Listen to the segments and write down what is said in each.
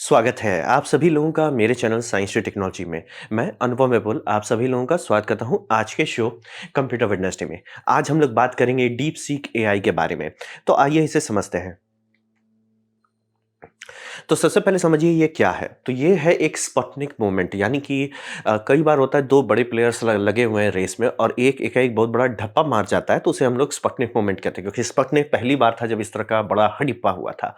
स्वागत है आप सभी लोगों का मेरे चैनल साइंस टू टेक्नोलॉजी में। मैं अनुभव मेबुल आप सभी लोगों का स्वागत करता हूं आज के शो कंप्यूटर वेडनेसडे में। आज हम लोग बात करेंगे डीप सीक एआई के बारे में। तो आइए इसे समझते हैं। तो सबसे पहले समझिए ये क्या है? तो ये है एक स्पुतनिक मूवमेंट, यानी कि कई बार होता है 2 बड़े प्लेयर्स ल लगे हुए हैं रेस में और एक एकाएक बहुत बड़ा ढप्पा मार जाता है, तो उसे हम लोग स्पुतनिक मूवमेंट कहते हैं, क्योंकि स्पुतनिक पहली बार था जब इस तरह का बड़ा हड़िप्पा हुआ था।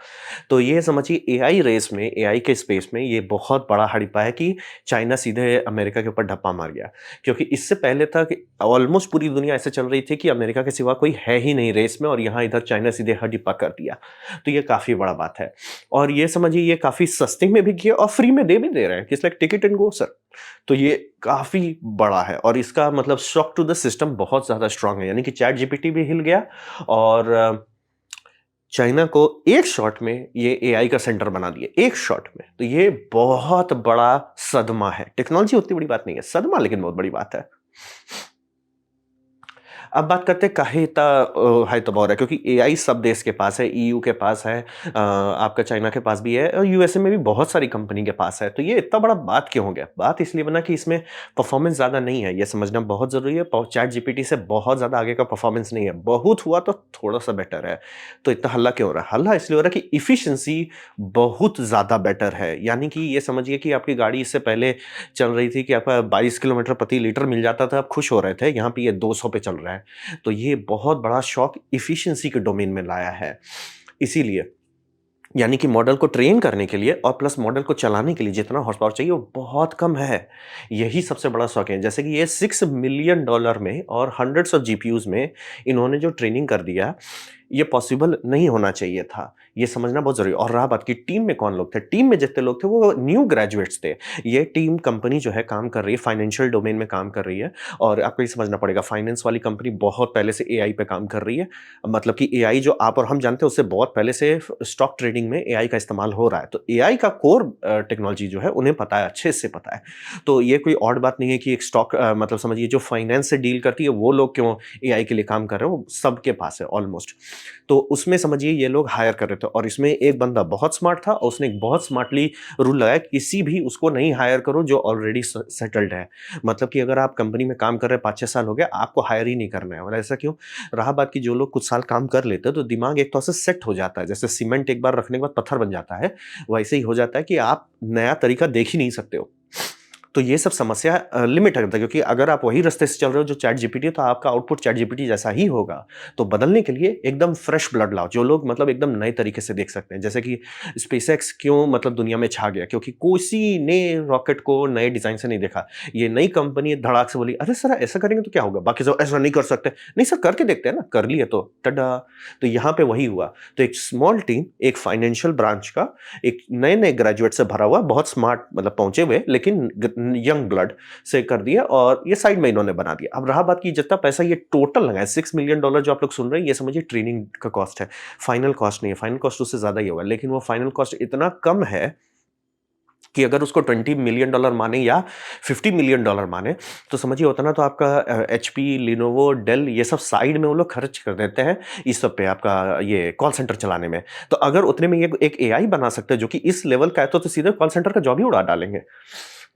तो ये समझिए एआई रेस में, एआई के स्पेस में ये बहुत बड़ा हड़िप्पा है कि चाइना सीधे अमेरिका के ऊपर ढप्पा मार गया। क्योंकि इससे पहले तक ऑलमोस्ट पूरी दुनिया ऐसे चल रही थी कि अमेरिका के सिवा कोई है ही नहीं रेस में, और यहाँ इधर चाइना सीधे हड़िप्पा कर दिया। तो ये काफ़ी बड़ा बात है। और ये समझिए ये काफ़ी सस्ते में भी किया और फ्री में दे भी दे रहे हैं कि it's like TikTok and go sir. तो ये काफ़ी बड़ा है और इसका मतलब शॉक टू द सिस्टम बहुत ज़्यादा स्ट्रांग है, यानी कि चैट जीपीटी भी हिल गया और चाइना को एक शॉट में ये एआई का सेंटर बना दिया, एक शॉट में। तो ये बहुत बड़ा सदमा है। टेक्नोलॉजी उतनी बड़ी बात नहीं है, सदमा लेकिन बहुत बड़ी बात है। अब बात करते हैं काहे इतना हाइतौर है, क्योंकि एआई सब देश के पास है, ईयू के पास है, आपका चाइना के पास भी है और यूएसए में भी बहुत सारी कंपनी के पास है। तो ये इतना बड़ा बात क्यों हो गया? बात इसलिए बना कि इसमें परफॉर्मेंस ज़्यादा नहीं है, ये समझना बहुत ज़रूरी है। चैट जीपीटी से बहुत ज़्यादा आगे का परफॉर्मेंस नहीं है, बहुत हुआ तो थोड़ा-सा बेटर है। तो इतना हल्ला क्यों हो रहा है? हल्ला इसलिए हो रहा है कि एफिशिएंसी बहुत ज़्यादा बेटर है। यानी कि ये समझिए कि आपकी गाड़ी इससे पहले चल रही थी कि आपका 22 किलोमीटर प्रति लीटर मिल जाता था, आप खुश हो रहे थे, यहाँ पे ये 200 पे चल रहा है। तो ये बहुत बड़ा शॉक एफिशिएंसी के डोमेन में लाया है। इसीलिए यानी कि मॉडल को ट्रेन करने के लिए और प्लस मॉडल को चलाने के लिए जितना हॉर्स पावर चाहिए वो बहुत कम है। यही सबसे बड़ा शौक है। जैसे कि ये $6 मिलियन में और हंड्रेड्स ऑफ जीपीयूज़ में इन्होंने जो ट्रेनिंग कर दिया, ये पॉसिबल नहीं होना चाहिए था। ये समझना बहुत ज़रूरी है। और रहा बात कि टीम में कौन लोग थे? टीम में जितने लोग थे वो न्यू ग्रेजुएट्स थे। ये टीम कंपनी जो है काम कर रही है, फाइनेंशियल डोमेन में काम कर रही है और आपको ये समझना पड़ेगा फाइनेंस वाली कंपनी बहुत पहले से एआई पे काम कर रही है। मतलब कि एआई जो आप और हम जानते हैं उससे बहुत पहले से स्टॉक ट्रेडिंग में एआई का इस्तेमाल हो रहा है। तो एआई का कोर टेक्नोलॉजी जो है उन्हें पता है, अच्छे से पता है। तो ये कोई ऑड बात नहीं है कि एक स्टॉक मतलब समझिए जो फाइनेंस से डील करती है वो लोग क्यों एआई के लिए काम कर रहे हैं, वो सबके पास है ऑलमोस्ट। तो उसमें समझिए ये लोग हायर कर रहे थे और इसमें एक बंदा बहुत स्मार्ट था और उसने एक बहुत स्मार्टली रूल लगाया, किसी भी उसको नहीं हायर करो जो ऑलरेडी सेटल्ड है। मतलब कि अगर आप कंपनी में काम कर रहे हैं 5-6 साल हो गए, आपको हायर ही नहीं करना है। और ऐसा क्यों? रहा बात कि जो लोग कुछ साल काम कर लेते हैं तो दिमाग एक तरह से सेट हो जाता है। जैसे सीमेंट एक बार रखने के बाद पत्थर बन जाता है, वैसे ही हो जाता है कि आप नया तरीका देख ही नहीं सकते हो। तो ये सब समस्या लिमिट करता है, क्योंकि अगर आप वही रास्ते से चल रहे हो जो चैट जीपीटी है तो आपका आउटपुट चैट जीपीटी जैसा ही होगा। तो बदलने के लिए एकदम फ्रेश ब्लड लाओ, जो लोग मतलब एकदम नए तरीके से देख सकते हैं। जैसे कि स्पेसएक्स क्यों मतलब दुनिया में छा गया, क्योंकि किसी ने रॉकेट को नए डिज़ाइन से नहीं देखा। ये नई कंपनी धड़ाक से बोली, "अरे सर ऐसा करेंगे तो क्या होगा? बाकी सब ऐसा नहीं कर सकते।" नहीं सर करके देखते हैं ना, कर लिए तो टडा! तो यहाँ पे वही हुआ। तो एक स्मॉल टीम, एक फाइनेंशियल ब्रांच का एक नए-नए ग्रेजुएट से भरा हुआ, बहुत स्मार्ट मतलब पहुँचे हुए लेकिन यंग ब्लड से कर दिया और ये साइड में इन्होंने बना दिया। अब रहा बात कि जितना पैसा ये टोटल लगा है $6 मिलियन जो आप लोग सुन रहे हैं, ये समझिए ट्रेनिंग का कॉस्ट है। फाइनल कॉस्ट नहीं है, फाइनल कॉस्ट उससे ज़्यादा ही होगा, लेकिन वो फाइनल कॉस्ट इतना कम है कि अगर उसको $20 मिलियन माने या $50 मिलियन माने, तो समझिए उतना तो आपका एचपी, लिनोवो, डेल ये सब साइड में वो लोग खर्च कर देते हैं इस सब पे, आपका ये कॉल सेंटर चलाने में। तो अगर उतने में ये एक एआई बना सकते हैं जो कि इस लेवल का है, तो सीधे कॉल सेंटर का जॉब ही उड़ा डालेंगे।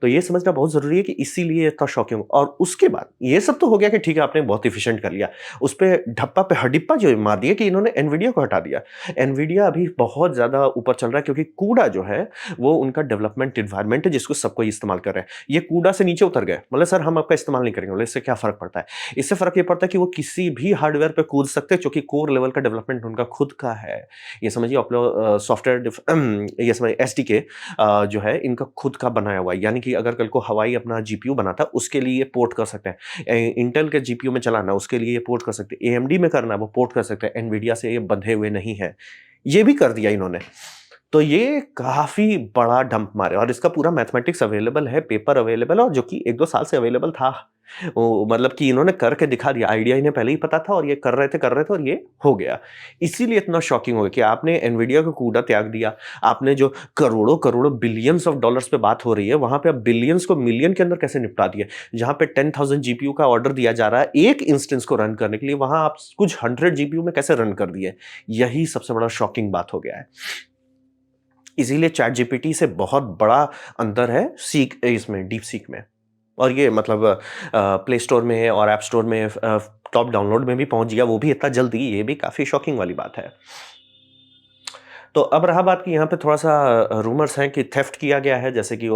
तो ये समझना बहुत ज़रूरी है कि इसीलिए इतना शॉकिंग। और उसके बाद ये सब तो हो गया कि ठीक है आपने बहुत एफिशिएंट कर लिया। उस पे ढप्पा पे हडिप्पा जो मार दिया कि इन्होंने एनवीडिया को हटा दिया। एनवीडिया अभी बहुत ज़्यादा ऊपर चल रहा है, क्योंकि कूडा जो है वो उनका डेवलपमेंट एनवायरनमेंट है जिसको सबको इस्तेमाल कर रहे हैं। ये कूडा से नीचे उतर गए, बोले सर हम आपका इस्तेमाल नहीं करेंगे। बोले इससे क्या फ़र्क पड़ता है? इससे फ़र्क ये पड़ता है कि वो किसी भी हार्डवेयर पे कूद सकते हैं, क्योंकि कोर लेवल का डेवलपमेंट उनका खुद का है। ये समझिए आप लोग ये समझिए एसडीके जो है इनका खुद का बनाया हुआ है, यानी कि अगर कल को हवाई अपना जीपीयू बनाता उसके लिए ये पोर्ट कर सकते हैं। इंटेल के जीपीयू में चलाना उसके लिए ये पोर्ट कर सकते हैं। एएमडी में करना वो पोर्ट कर सकते हैं। एनवीडिया से ये बंधे हुए नहीं है। ये भी कर दिया इन्होंने। तो ये काफ़ी बड़ा डंप मारे और इसका पूरा मैथमेटिक्स अवेलेबल है, पेपर अवेलेबल है, और जो कि 1-2 साल से अवेलेबल था। वो मतलब कि इन्होंने करके दिखा दिया, आइडिया इन्हें पहले ही पता था और ये कर रहे थे और ये हो गया। इसीलिए इतना शॉकिंग हो गया कि आपने एनवीडिया का कूड़ा त्याग दिया। आपने जो करोड़ों-करोड़ों बिलियंस ऑफ डॉलर्स पे बात हो रही है, वहाँ पे आप बिलियंस को मिलियन के अंदर कैसे निपटा दिए? जहाँ पे 10,000 जीपीयू का ऑर्डर दिया जा रहा है एक इंस्टेंस को रन करने के लिए, वहाँ आप कुछ 100 जीपीयू में कैसे रन कर दिए? यही सबसे बड़ा शॉकिंग बात हो गया है। इसीलिए चैट जीपीटी से बहुत बड़ा अंतर है सीक इसमें डीप सीक में। और ये मतलब प्ले स्टोर में और ऐप स्टोर में टॉप डाउनलोड में भी पहुंच गया, वो भी इतना जल्दी, ये भी काफ़ी शॉकिंग वाली बात है। तो अब रहा बात कि यहाँ पे थोड़ा-सा रूमर्स हैं कि थेफ्ट किया गया है, जैसे कि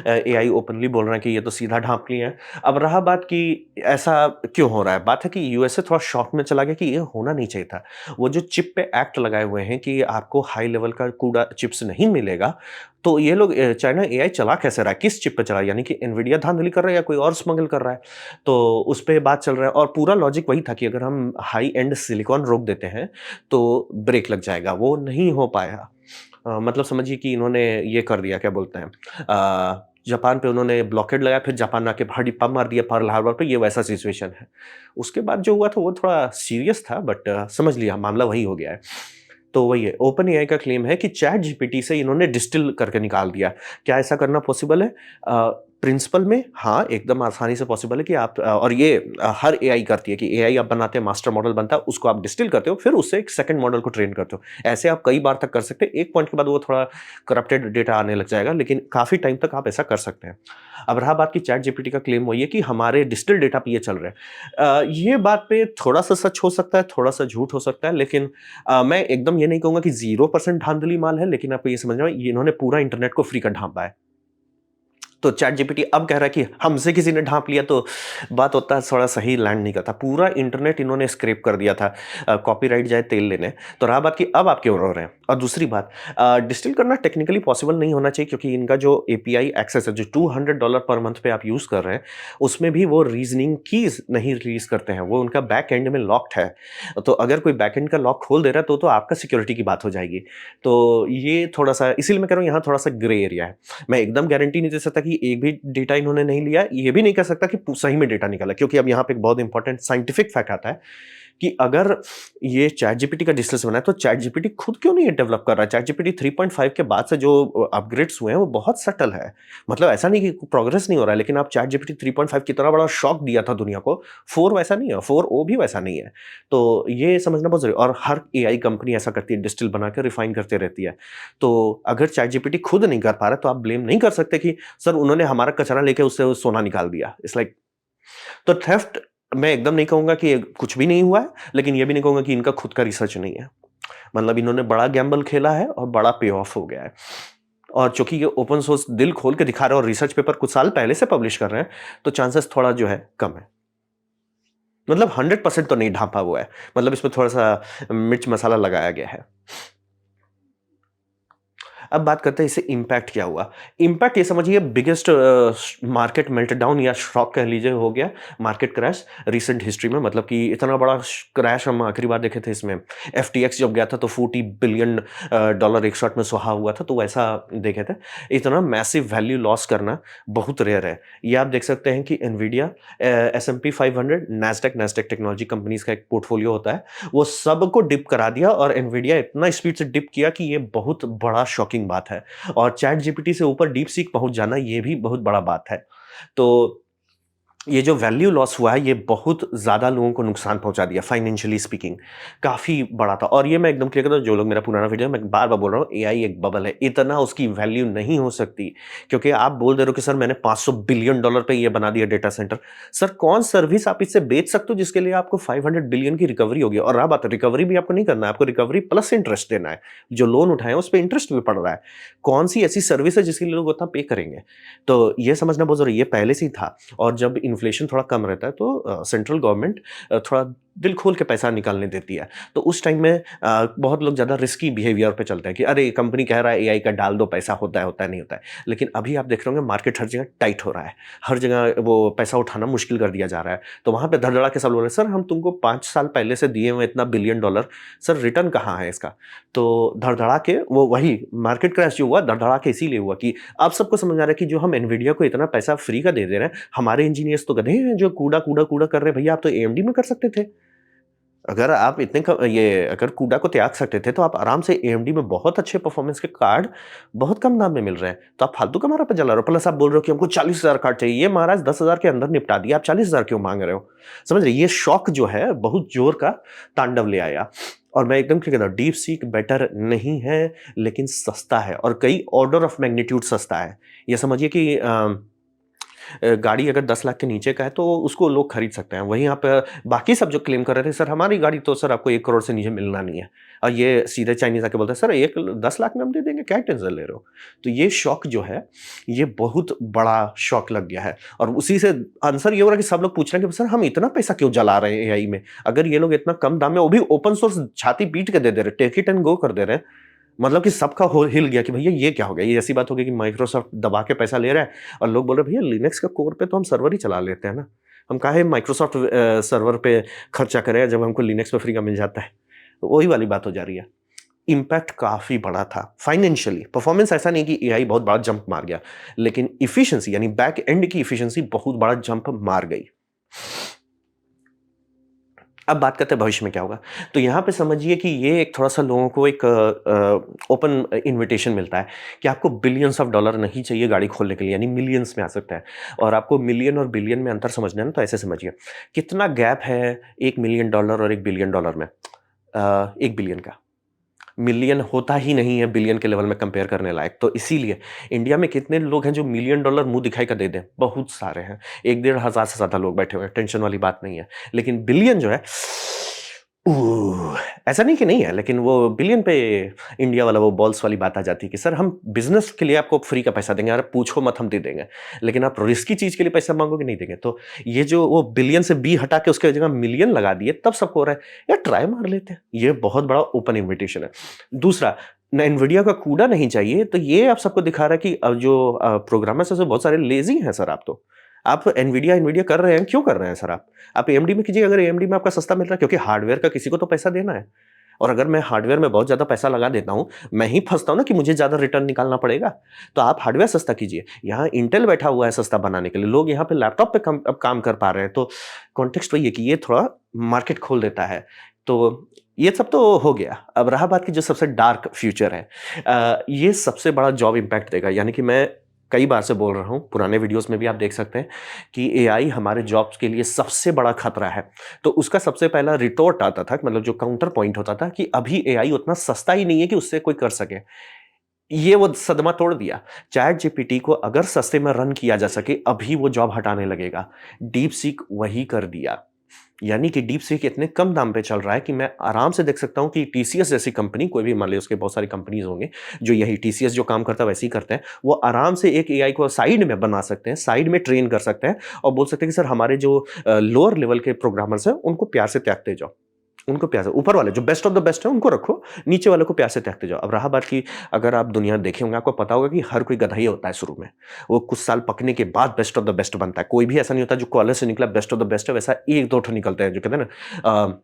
एआई ओपनली बोल रहे हैं कि ये तो सीधा ढाँप लिए हैं। अब रहा बात कि ऐसा क्यों हो रहा है? बात है कि यूएसए थोड़ा शॉक में चला गया कि ये होना नहीं चाहिए था। वो जो चिप पे एक्ट लगाए हुए हैं कि आपको हाई लेवल का कूड़ा चिप्स नहीं मिलेगा, तो ये लोग चाइना एआई चला कैसे रहा है? किस चिप पे चला है? यानी कि एनवीडिया धांधली कर रहा है या कोई और स्मगल कर रहा है? तो उस पे बात चल रहा है और पूरा लॉजिक वही था कि अगर हम हाई एंड सिलिकॉन रोक देते हैं, तो ब्रेक लग जाएगा। वो नहीं हो पाया। मतलब समझिए कि इन्होंने ये कर दिया, क्या बोलते हैं, जापान पे उन्होंने ब्लॉकेड लगाया, फिर जापान ने आके हड्डी-पंप मार दिया पर्ल हार्बर पे, ये वैसा सिचुएशन है। उसके बाद जो हुआ था वो थोड़ा सीरियस था, बट समझ लिया मामला वही हो गया है। तो वही है, ओपन एआई का क्लेम है कि चैट जीपीटी से इन्होंने डिस्टिल करके निकाल दिया। क्या ऐसा करना पॉसिबल है? प्रिंसिपल में हाँ, एकदम आसानी से पॉसिबल है कि आप और ये हर एआई करती है कि एआई आप बनाते हैं, मास्टर मॉडल बनता है, उसको आप डिस्टिल करते हो, फिर उससे एक सेकंड मॉडल को ट्रेन करते हो। ऐसे आप कई बार तक कर सकते हैं, एक पॉइंट के बाद वो थोड़ा करप्टेड डेटा आने लग जाएगा, लेकिन काफ़ी टाइम तक आप ऐसा कर सकते हैं। अब रहा बात कि चैट जीपीटी का क्लेम वही है कि हमारे डिस्टिल डेटा पे ये चल रहा है। ये बात पे थोड़ा-सा सच हो सकता है, थोड़ा-सा झूठ हो सकता है, लेकिन मैं एकदम ये नहीं कहूँगा कि 0% धांधली माल है, लेकिन आपको ये समझना है, ये इन्होंने पूरा इंटरनेट को फ्री का ढाँपा है। तो चैट जीपीटी अब कह रहा है कि हमसे किसी ने ढाँप लिया, तो बात होता है थोड़ा सही लैंड नहीं करता। पूरा इंटरनेट इन्होंने स्क्रैप कर दिया था, कॉपीराइट जाए तेल लेने। तो रहा बात कि अब आप क्यों रो रहे हैं? और दूसरी बात, डिस्टिल करना टेक्निकली पॉसिबल नहीं होना चाहिए, क्योंकि इनका जो एपीआई एक्सेस है, जो $200 पर मंथ पे आप यूज़ कर रहे हैं, उसमें भी वो रीज़निंग कीज़ नहीं रिलीज़ करते हैं। वो उनका बैक एंड में लॉक्ड है। तो अगर कोई बैक एंड का लॉक खोल दे रहा है, तो आपका सिक्योरिटी की बात हो जाएगी। तो ये थोड़ा-सा, इसीलिए मैं कह रहा हूँ यहाँ थोड़ा-सा ग्रे एरिया है। मैं एकदम गारंटी नहीं दे सकता कि एक भी डेटा इन्होंने नहीं लिया, ये भी नहीं कह सकता कि सही में डेटा निकाला, क्योंकि अब यहाँ पे एक बहुत इंपॉर्टेंट साइंटिफिक फैक्ट आता है कि अगर ये चैट जीपीटी का डिस्टेंस बना है, तो चैट जीपीटी खुद क्यों नहीं डेवलप कर रहा है? चैट जीपीटी 3.5 के बाद से जो अपग्रेड्स हुए हैं, वो बहुत सटल है। मतलब ऐसा नहीं कि प्रोग्रेस नहीं हो रहा है, लेकिन आप चैट जीपीटी 3.5 कितना बड़ा शॉक दिया था दुनिया को, 4 वैसा नहीं है, 4o भी वैसा नहीं है। तो ये समझना बहुत ज़रूरी है, और हर एआई कंपनी ऐसा करती है, डिस्टिल बना के रिफाइन करते रहती है। तो अगर चैट जीपीटी खुद नहीं कर पा रहा, तो आप ब्लेम नहीं कर सकते कि सर उन्होंने हमारा कचरा लेके उससे वो सोना निकाल दिया। इट्स लाइक, तो थेफ्ट मैं एकदम नहीं कहूँगा कि कुछ भी नहीं हुआ है, लेकिन ये भी नहीं कहूँगा कि इनका खुद का रिसर्च नहीं है। मतलब इन्होंने बड़ा गैम्बल खेला है और बड़ा पे ऑफ हो गया है। और चूँकि ये ओपन सोर्स दिल खोल के दिखा रहे हैं और रिसर्च पेपर कुछ साल पहले से पब्लिश कर रहे हैं, तो चांसेस थोड़ा जो है कम है। मतलब 100% तो नहीं ढाँपा हुआ है। मतलब इसमें थोड़ा-सा मिर्च मसाला लगाया गया है। अब बात करते हैं इससे इम्पैक्ट क्या हुआ। इम्पैक्ट ये समझिए बिगेस्ट मार्केट मेल्टडाउन या शॉक कह लीजिए हो गया, मार्केट क्रैश रिसेंट हिस्ट्री में। मतलब कि इतना बड़ा क्रैश हम आखिरी बार देखे थे इसमें, एफटीएक्स जब गया था तो $40 बिलियन डॉलर एक शॉट में सुहा हुआ था, तो वैसा देखे थे। इतना मैसिव वैल्यू लॉस करना बहुत रेयर है। ये आप देख सकते हैं कि एनवीडिया, एस&पी 500, नैस्डैक टेक्नोलॉजी कंपनीज का एक पोर्टफोलियो होता है, वो सबको डिप करा दिया, और एनवीडिया इतना स्पीड से डिप किया कि ये बहुत बड़ा शॉकिंग बात है। और चैट जीपीटी से ऊपर डीप सीक पहुंच जाना, ये भी बहुत बड़ा बात है। तो ये जो वैल्यू लॉस हुआ है, ये बहुत ज़्यादा लोगों को नुकसान पहुंचा दिया, फाइनेंशियली स्पीकिंग काफ़ी बड़ा था। और ये मैं एकदम क्लियर कर दूं, जो लोग मेरा पुराना वीडियो, मैं बार बार बोल रहा हूँ, एआई एक बबल है, इतना उसकी वैल्यू नहीं हो सकती। क्योंकि आप बोल दे रहे हो कि सर मैंने $500 बिलियन पे ये बना दिया डेटा सेंटर। सर कौन सर्विस आप इससे बेच सकते हो जिसके लिए आपको 500 बिलियन की रिकवरी होगी? और रहा बात, रिकवरी भी आपको नहीं करना है, आपको रिकवरी प्लस इंटरेस्ट देना है। जो लोन उठाए उस पर इंटरेस्ट भी पड़ रहा है। कौन सी ऐसी सर्विस है जिसके लिए लोग उतना पे करेंगे? तो ये समझना बहुत जरूरी, ये पहले से ही था। और जब इन्फ्लेशन थोड़ा कम रहता है, तो सेंट्रल गवर्नमेंट थोड़ा दिल खोल के पैसा निकालने देती है। तो उस टाइम में बहुत लोग ज़्यादा रिस्की बिहेवियर पे चलते हैं कि अरे कंपनी कह रहा है एआई का डाल दो, पैसा होता है नहीं होता है। लेकिन अभी आप देख रहे होंगे मार्केट हर जगह टाइट हो रहा है, हर जगह वो पैसा उठाना मुश्किल कर दिया जा रहा है। तो वहाँ पे धड़धड़ा के सब बोल रहे हैं, सर हम तुमको 5 साल पहले से दिए हुए इतना बिलियन डॉलर, सर रिटर्न कहाँ है इसका? तो धड़धड़ा के वो वही मार्केट क्रैश जो हुआ, धड़धड़ा के इसीलिए हुआ कि अब सबको समझ आ रहा है कि जो हम एनवीडिया को इतना पैसा फ्री का दे रहे हैं, हमारे इंजीनियर्स तो गधे हैं जो कूड़ा कर रहे हैं। भैया आप तो एएमडी में कर सकते थे। अगर आप इतने ये अगर कूड़ा को त्याग सकते थे, तो आप आराम से एएमडी में बहुत अच्छे परफॉर्मेंस के कार्ड बहुत कम दाम में मिल रहे हैं। तो आप फालतू का हमारा पे जला रहे हो। प्लस आप बोल रहे हो कि हमको 40,000 कार्ड चाहिए। ये महाराज 10,000 के अंदर निपटा दिया, आप 40,000 क्यों मांग रहे हो? समझ रहे, ये शॉक जो है बहुत जोर का तांडव ले आया। और मैं एकदम क्लियर कहता हूँ, डीप सीक बेटर नहीं है, लेकिन सस्ता है और कई ऑर्डर ऑफ मैग्नीट्यूड सस्ता है। ये समझिए कि गाड़ी अगर 10 लाख के नीचे का है तो उसको लोग खरीद सकते हैं। वहीं आप बाकी सब जो क्लेम कर रहे थे, सर हमारी गाड़ी तो सर आपको 1 करोड़ से नीचे मिलना नहीं है। और ये सीधे चाइनीज़ आके बोलते हैं, सर 10 लाख में हम दे देंगे, क्या टेंशन ले रहे हो? तो ये शॉक जो है, ये बहुत बड़ा शॉक लग गया है और उसी से आंसर ये हो रहा है कि सब लोग पूछ रहे हैं कि सर हम इतना पैसा क्यों जला रहे हैं एआई में? अगर ये लोग इतना कम दाम में, वो भी ओपन सोर्स छाती पीट के दे दे रहे हैं, टेक इट एंड गो कर दे रहे हैं। मतलब कि सबका हो हिल गया कि भैया ये क्या हो गया? ये ऐसी बात हो गई कि माइक्रोसॉफ्ट दबा के पैसा ले रहा है और लोग बोल रहे हैं भैया लिनक्स का कोर पे तो हम सर्वर ही चला लेते हैं ना। हम काहे माइक्रोसॉफ्ट सर्वर पे खर्चा करें जब हमको लिनक्स पे फ्री का मिल जाता है। तो वही वाली बात हो जा रही है। इम्पैक्ट काफ़ी बड़ा था फाइनेंशियली। परफॉर्मेंस ऐसा नहीं कि एआई बहुत बड़ा जंप मार गया, लेकिन एफिशिएंसी यानी बैक एंड की एफिशिएंसी बहुत बड़ा जंप मार गई। अब बात करते हैं भविष्य में क्या होगा। तो यहाँ पे समझिए कि ये एक थोड़ा-सा लोगों को एक ओपन इन्विटेशन मिलता है कि आपको बिलियंस ऑफ डॉलर नहीं चाहिए गाड़ी खोलने के लिए, यानी मिलियंस में आ सकता है। और आपको मिलियन और बिलियन में अंतर समझना है ना, तो ऐसे समझिए, कितना गैप है $1 मिलियन और $1 बिलियन में? 1 बिलियन का। मिलियन होता ही नहीं है बिलियन के लेवल में कंपेयर करने लायक। तो इसीलिए इंडिया में कितने लोग हैं जो मिलियन डॉलर मुँह दिखाई का दे दें? बहुत सारे हैं। 1 डेढ़ हज़ार से ज़्यादा लोग बैठे हुए हैं, टेंशन वाली बात नहीं है। लेकिन बिलियन जो है, ऐसा नहीं कि नहीं है, लेकिन वो बिलियन पे इंडिया वाला वो बॉल्स वाली बात आ जाती है कि सर हम बिज़नेस के लिए आपको फ्री का पैसा देंगे, अरे पूछो मत हम दे देंगे। लेकिन आप रिस्की चीज़ के लिए पैसा माँगोगे, नहीं देंगे। तो ये जो वो बिलियन से बी हटा के उसके जगह मिलियन लगा दिए, तब सबको हो रहा है, यार ट्राई मार लेते हैं। ये बहुत बड़ा ओपन इन्विटेशन है। दूसरा, ना एनवीडिया का कूड़ा नहीं चाहिए, तो ये आप सबको दिखा रहा है कि जो प्रोग्रामर्स हैं, बहुत सारे लेज़ी हैं सर आप तो। आप एनवीडिया एनवीडिया कर रहे हैं, क्यों कर रहे हैं सर आप? आप एएमडी में कीजिए, अगर एएमडी में आपका सस्ता मिल रहा है, क्योंकि हार्डवेयर का किसी को तो पैसा देना है। और अगर मैं हार्डवेयर में बहुत ज़्यादा पैसा लगा देता हूँ, मैं ही फँसता हूँ ना कि मुझे ज़्यादा रिटर्न निकालना पड़ेगा। तो आप हार्डवेयर सस्ता कीजिए। यहाँ इंटेल बैठा हुआ है सस्ता बनाने के लिए, लोग यहाँ पे लैपटॉप पे अब काम कर पा रहे हैं। तो कॉन्टेक्स्ट वही है कि ये थोड़ा मार्केट खोल देता है। तो ये सब तो हो गया। अब रहा बात की जो सबसे डार्क फ्यूचर है, ये सबसे बड़ा जॉब इम्पैक्ट देगा। यानी कि मैं कई बार से बोल रहा हूँ, पुराने वीडियोज़ में भी आप देख सकते हैं कि एआई हमारे जॉब्स के लिए सबसे बड़ा खतरा है। तो उसका सबसे पहला रिटॉर्ट आता था, मतलब जो काउंटर पॉइंट होता था कि अभी एआई उतना सस्ता ही नहीं है कि उससे कोई कर सके। ये वो सदमा तोड़ दिया। चैट जीपीटी को अगर सस्ते में रन किया जा सके, अभी वो जॉब हटाने लगेगा। डीप सीक वही कर दिया। यानी कि डीप सीक इतने कम दाम पे चल रहा है कि मैं आराम से देख सकता हूँ कि टीसीएस जैसी कंपनी, कोई भी मान लीजिए उसके बहुत सारी कंपनीज़ होंगे, जो यही टीसीएस जो काम करता है वैसे ही करते हैं। वो आराम से एक एआई को साइड में बना सकते हैं, साइड में ट्रेन कर सकते हैं और बोल सकते हैं कि सर हमारे जो लोअर लेवल के प्रोग्रामर्स हैं, उनको प्यार से त्यागते जाओ। उनको प्यार से, ऊपर वाले जो बेस्ट ऑफ द बेस्ट है उनको रखो, नीचे वाले को प्यार से त्यागते जाओ। अब रहा बात कि अगर आप दुनिया देखे होंगे, आपको पता होगा कि हर कोई गधा ही होता है शुरू में। वो कुछ साल पकने के बाद बेस्ट ऑफ द बेस्ट बनता है। कोई भी ऐसा नहीं होता जो कॉलेज से निकला बेस्ट ऑफ द बेस्ट है, वैसा 1-2 ठो निकलते हैं जो कहते हैं ना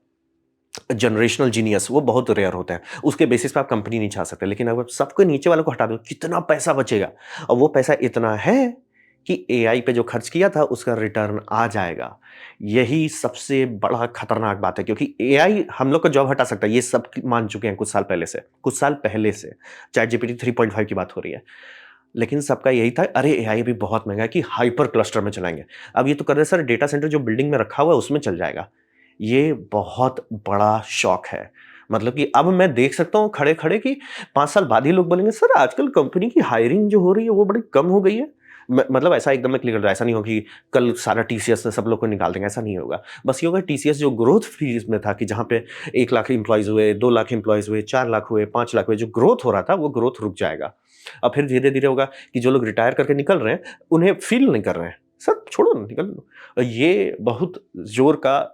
जनरेशनल जीनियस, वो बहुत रेयर होते हैं। उसके बेसिस पे आप कंपनी नहीं चाह सकते। लेकिन अगर सबके नीचे वाले को हटा दो, कितना पैसा बचेगा? और वो पैसा इतना है कि एआई पे जो खर्च किया था उसका रिटर्न आ जाएगा। यही सबसे बड़ा खतरनाक बात है, क्योंकि एआई हम लोग का जॉब हटा सकता है, ये सब मान चुके हैं कुछ साल पहले से। कुछ साल पहले से चैट जीपीटी 3.5 की बात हो रही है। लेकिन सबका यही था, अरे एआई भी बहुत महँगा है कि हाइपर क्लस्टर में चलाएँगे। अब ये तो कर रहे हैं सर, डेटा सेंटर जो बिल्डिंग में रखा हुआ है उसमें चल जाएगा। ये बहुत बड़ा शॉक है। मतलब कि अब मैं देख सकता हूँ खड़े-खड़े कि 5 साल बाद ही लोग बोलेंगे, सर आजकल कंपनी की हायरिंग जो हो रही है वो बड़ी कम हो गई है। मतलब ऐसा एकदम मैं क्लियर कर दूँ, ऐसा नहीं हो कि कल सारा टीसीएस से सब लोग को निकाल देंगे, ऐसा नहीं होगा। बस ये होगा, टीसीएस जो ग्रोथ फेज़ में था कि जहाँ पे 1 लाख एम्प्लॉइज़ हुए, 2 लाख एम्प्लॉइज़ हुए, 4 लाख हुए, 5 लाख हुए, जो ग्रोथ हो रहा था वो ग्रोथ रुक जाएगा। अब फिर धीरे-धीरे होगा कि जो लोग रिटायर करके निकल रहे हैं, उन्हें फ़ील नहीं कर रहे हैं। सर छोड़ो ना, निकल लो। ये बहुत ज़ोर का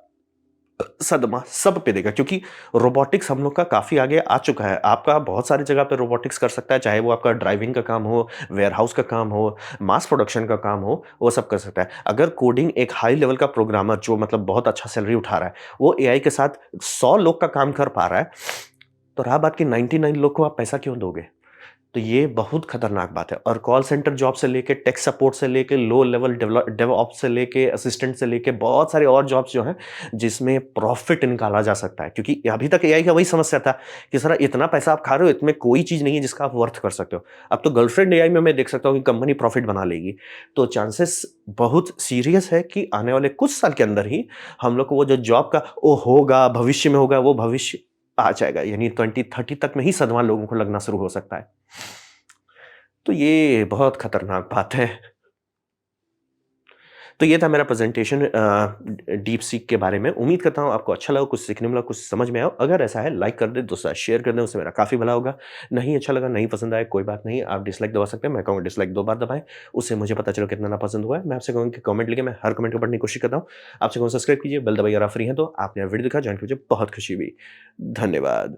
सदमा सब पे देगा, क्योंकि रोबोटिक्स हम लोग का काफ़ी आगे आ चुका है। आपका बहुत सारी जगह पे रोबोटिक्स कर सकता है, चाहे वो आपका ड्राइविंग का काम हो, वेयरहाउस का काम हो, मास प्रोडक्शन का काम हो, वो सब कर सकता है। अगर कोडिंग एक हाई लेवल का प्रोग्रामर जो मतलब बहुत अच्छा सैलरी उठा रहा है, वो एआई के साथ 100 लोग का काम कर पा रहा है, तो रहा बात कि 99 लोग को आप पैसा क्यों दोगे? तो ये बहुत खतरनाक बात है। और कॉल सेंटर जॉब से लेके, टेक सपोर्ट से लेके, लो लेवल डेवऑप्स से लेके, असिस्टेंट से लेके, बहुत सारे और जॉब्स जो हैं जिसमें प्रॉफिट निकाला जा सकता है। क्योंकि अभी तक एआई का वही समस्या था कि सर इतना पैसा आप खा रहे हो, इसमें कोई चीज़ नहीं है जिसका आप वर्थ कर सकते हो। अब तो गर्लफ्रेंड एआई में मैं देख सकता हूँ कि कंपनी प्रॉफिट बना लेगी। तो चांसेस बहुत सीरियस है कि आने वाले कुछ साल के अंदर ही हम लोग को वो जो जॉब का वो होगा, भविष्य में होगा, वो भविष्य आ जाएगा, यानी 2030 तक में ही सदमा लोगों को लगना शुरू हो सकता है। तो ये बहुत खतरनाक बात है। तो ये था मेरा प्रेज़ेंटेशन डीप सीक के बारे में। उम्मीद करता हूँ आपको अच्छा लगा, कुछ सीखने मिला, कुछ समझ में आया। अगर ऐसा है लाइक कर दें, दोस्तों के साथ शेयर कर दें, उससे मेरा काफ़ी भला होगा। नहीं अच्छा लगा, नहीं पसंद आया, कोई बात नहीं, आप डिसलाइक दबा सकते हैं। मैं कहूँगा डिसलाइक 2 बार दबाएँ, उससे मुझे पता चले कितना नापसंद हुआ है। मैं आपसे कहूँगा कि कमेंट लिखें, मैं हर कमेंट को पढ़ने की कोशिश करता हूँ। आपसे कहूँगा सब्सक्राइब कीजिए, बेल दबाइए अगर आप फ्री हैं तो। आपने वीडियो देखा, जान के मुझे बहुत खुशी हुई। धन्यवाद।